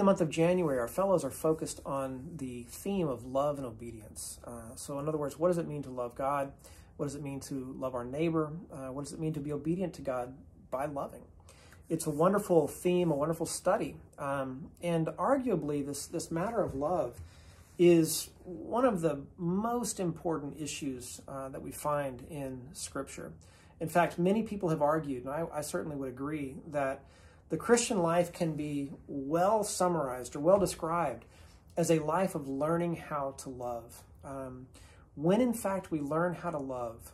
the month of January, our fellows are focused on the theme of love and obedience. So in other words, what does it mean to love God? What does it mean to love our neighbor? What does it mean to be obedient to God by loving? It's a wonderful theme, a wonderful study. And arguably, this matter of love is one of the most important issues that we find in Scripture. In fact, many people have argued, and I certainly would agree, that the Christian life can be well summarized or well described as a life of learning how to love. When in fact we learn how to love,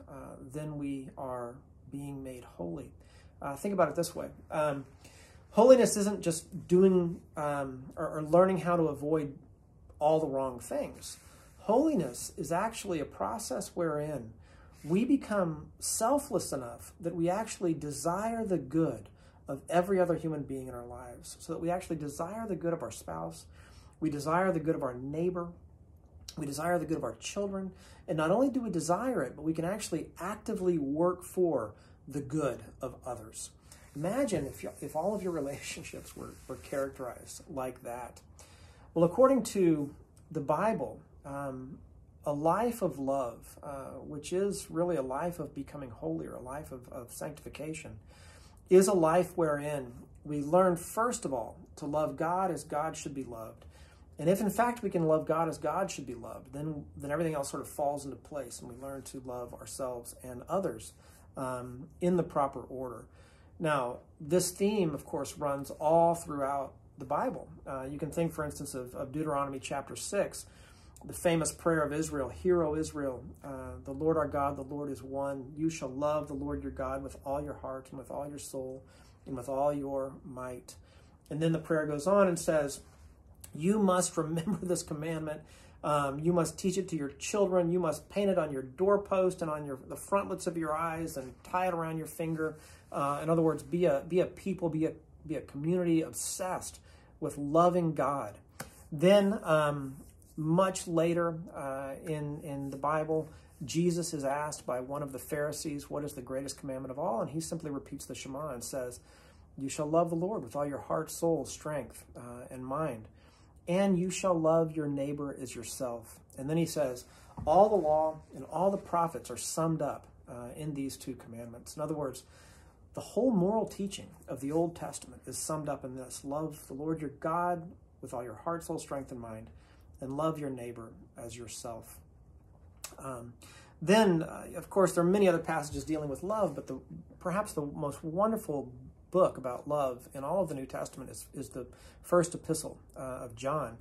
then we are being made holy. Think about it this way. Holiness isn't just doing or learning how to avoid all the wrong things. Holiness is actually a process wherein we become selfless enough that we actually desire the good of every other human being in our lives, so that we actually desire the good of our spouse, we desire the good of our neighbor, we desire the good of our children, and not only do we desire it, but we can actually actively work for the good of others. Imagine if all of your relationships were characterized like that. Well, according to the Bible, a life of love, which is really a life of becoming holy, or a life of sanctification, is a life wherein we learn, first of all, to love God as God should be loved. And if, in fact, we can love God as God should be loved, then everything else sort of falls into place, and we learn to love ourselves and others in the proper order. Now, this theme, of course, runs all throughout the Bible. You can think, for instance, of Deuteronomy chapter 6, the famous prayer of Israel, "Hear, O Israel, the Lord our God, the Lord is one. You shall love the Lord your God with all your heart and with all your soul and with all your might." And then the prayer goes on and says, you must remember this commandment. You must teach it to your children. You must paint it on your doorpost and on the frontlets of your eyes, and tie it around your finger. In other words, be a people, be a community obsessed with loving God. Then, much later in the Bible, Jesus is asked by one of the Pharisees, what is the greatest commandment of all? And he simply repeats the Shema and says, you shall love the Lord with all your heart, soul, strength, and mind. And you shall love your neighbor as yourself. And then he says, all the law and all the prophets are summed up in these two commandments. In other words, the whole moral teaching of the Old Testament is summed up in this: love the Lord your God with all your heart, soul, strength, and mind, and love your neighbor as yourself. Then, of course, there are many other passages dealing with love, but perhaps the most wonderful book about love in all of the New Testament is the first epistle of John.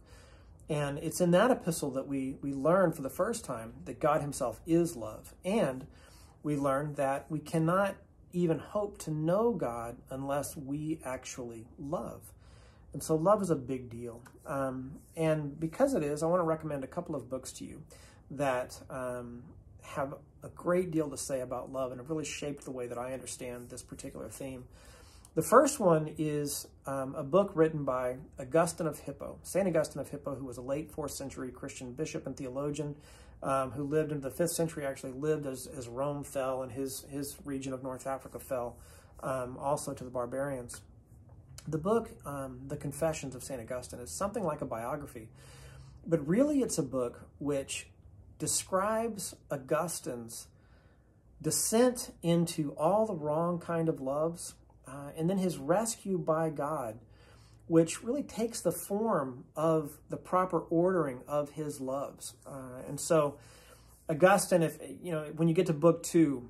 And it's in that epistle that we learn for the first time that God himself is love. And we learn that we cannot even hope to know God unless we actually love. And so love is a big deal. And because it is, I want to recommend a couple of books to you that have a great deal to say about love and have really shaped the way that I understand this particular theme. The first one is a book written by Augustine of Hippo, St. Augustine of Hippo, who was a late 4th century Christian bishop and theologian who lived into the 5th century, actually lived as Rome fell and his region of North Africa fell also to the barbarians. The book, The Confessions of St. Augustine, is something like a biography, but really it's a book which describes Augustine's descent into all the wrong kind of loves, and then his rescue by God, which really takes the form of the proper ordering of his loves. And so Augustine, when you get to book 2,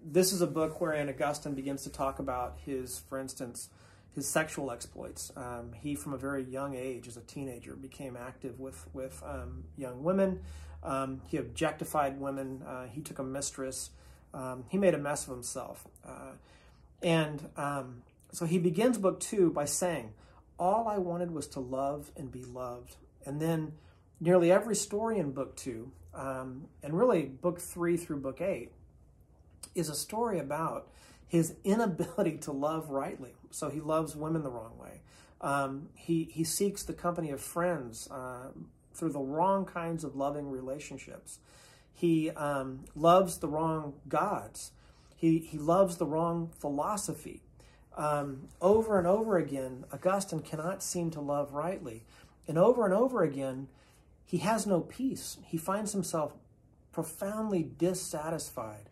this is a book wherein Augustine begins to talk about for instance, his sexual exploits. He, from a very young age, as a teenager, became active with young women. He objectified women. He took a mistress. He made a mess of himself. So he begins book 2 by saying, all I wanted was to love and be loved. And then nearly every story in book 2, and really book 3 through book 8, is a story about his inability to love rightly. So he loves women the wrong way. He seeks the company of friends through the wrong kinds of loving relationships. He loves the wrong gods. He loves the wrong philosophy. Over and over again, Augustine cannot seem to love rightly. And over again, he has no peace. He finds himself profoundly dissatisfied.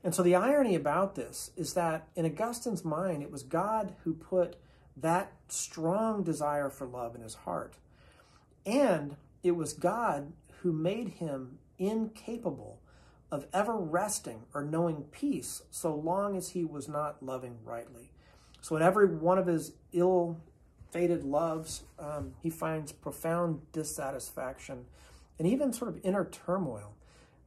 And so the irony about this is that in Augustine's mind, it was God who put that strong desire for love in his heart. And it was God who made him incapable of ever resting or knowing peace so long as he was not loving rightly. So in every one of his ill-fated loves, he finds profound dissatisfaction and even sort of inner turmoil.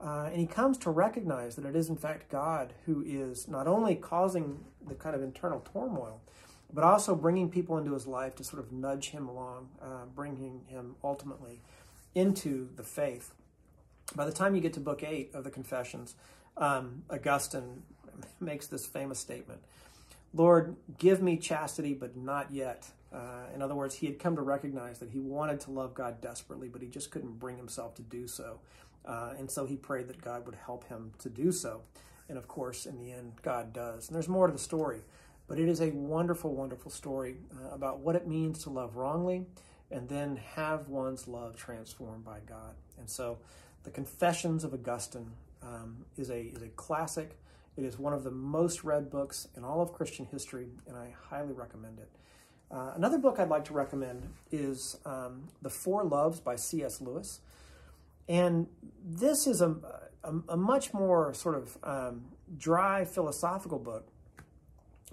And he comes to recognize that it is in fact God who is not only causing the kind of internal turmoil, but also bringing people into his life to sort of nudge him along, bringing him ultimately into the faith. By the time you get to Book 8 of the Confessions, Augustine makes this famous statement, "Lord, give me chastity, but not yet." In other words, he had come to recognize that he wanted to love God desperately, but he just couldn't bring himself to do so. And so he prayed that God would help him to do so. And of course, in the end, God does. And there's more to the story, but it is a wonderful, wonderful story about what it means to love wrongly and then have one's love transformed by God. And so the Confessions of Augustine is a classic. It is one of the most read books in all of Christian history, and I highly recommend it. Another book I'd like to recommend is The Four Loves by C.S. Lewis. And this is a much more sort of dry philosophical book,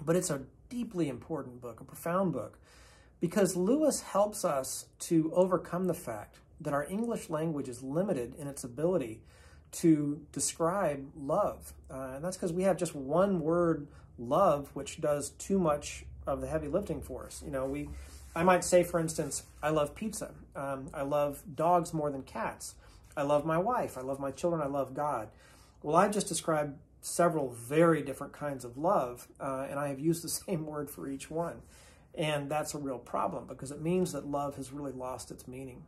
but it's a deeply important book, a profound book, because Lewis helps us to overcome the fact that our English language is limited in its ability to describe love. And that's because we have just one word, love, which does too much of the heavy lifting for us. I might say, for instance, I love pizza. I love dogs more than cats. I love my wife. I love my children. I love God. Well, I've just described several very different kinds of love, and I have used the same word for each one. And that's a real problem because it means that love has really lost its meaning.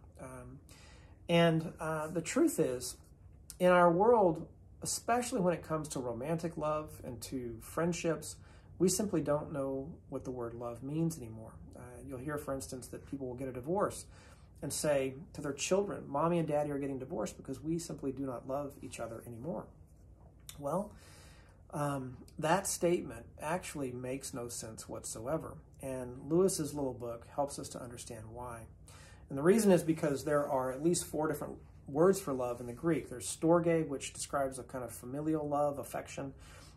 And the truth is, in our world, especially when it comes to romantic love and to friendships, we simply don't know what the word love means anymore. You'll hear, for instance, that people will get a divorce and say to their children, "Mommy and Daddy are getting divorced because we simply do not love each other anymore." Well, that statement actually makes no sense whatsoever. And Lewis's little book helps us to understand why. And the reason is because there are at least 4 different words for love in the Greek. There's storge, which describes a kind of familial love, affection.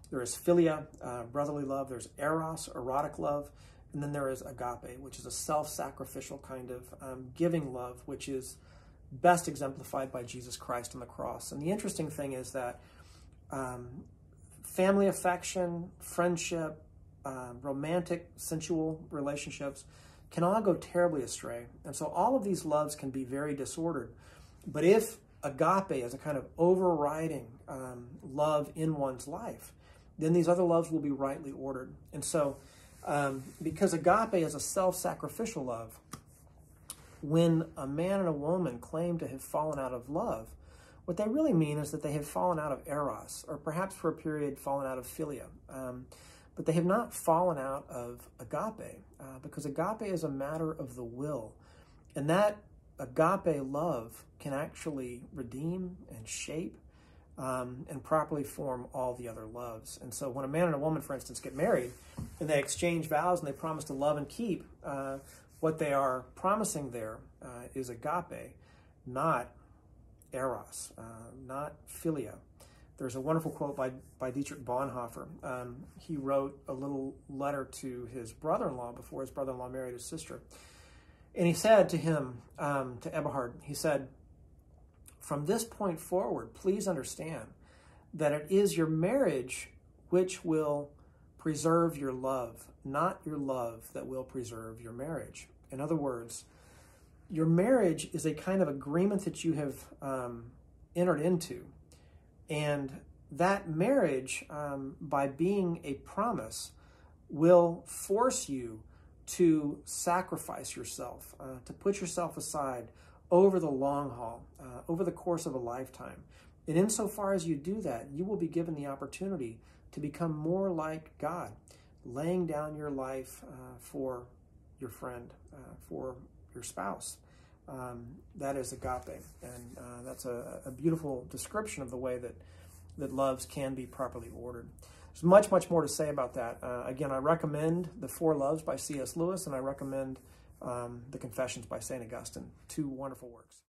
There is philia, brotherly love. There's eros, erotic love. And then there is agape, which is a self-sacrificial kind of giving love, which is best exemplified by Jesus Christ on the cross. And the interesting thing is that family affection, friendship, romantic, sensual relationships can all go terribly astray. And so all of these loves can be very disordered. But if agape is a kind of overriding love in one's life, then these other loves will be rightly ordered. And so because agape is a self-sacrificial love, when a man and a woman claim to have fallen out of love, what they really mean is that they have fallen out of eros, or perhaps for a period fallen out of philia. But they have not fallen out of agape, because agape is a matter of the will. And that agape love can actually redeem and shape and properly form all the other loves. And so when a man and a woman, for instance, get married and they exchange vows and they promise to love and keep, what they are promising there is agape, not eros, not philia. There's a wonderful quote by Dietrich Bonhoeffer. He wrote a little letter to his brother-in-law before his brother-in-law married his sister. And he said to him, to Eberhard, he said, "From this point forward, please understand that it is your marriage which will preserve your love, not your love that will preserve your marriage." In other words, your marriage is a kind of agreement that you have entered into. And that marriage, by being a promise, will force you to sacrifice yourself, to put yourself aside over the long haul, over the course of a lifetime. And insofar as you do that, you will be given the opportunity to become more like God, laying down your life for your friend, for your spouse. That is agape, and that's a beautiful description of the way that loves can be properly ordered. There's much, much more to say about that. Again, I recommend The Four Loves by C.S. Lewis, and I recommend The Confessions by St. Augustine, two wonderful works.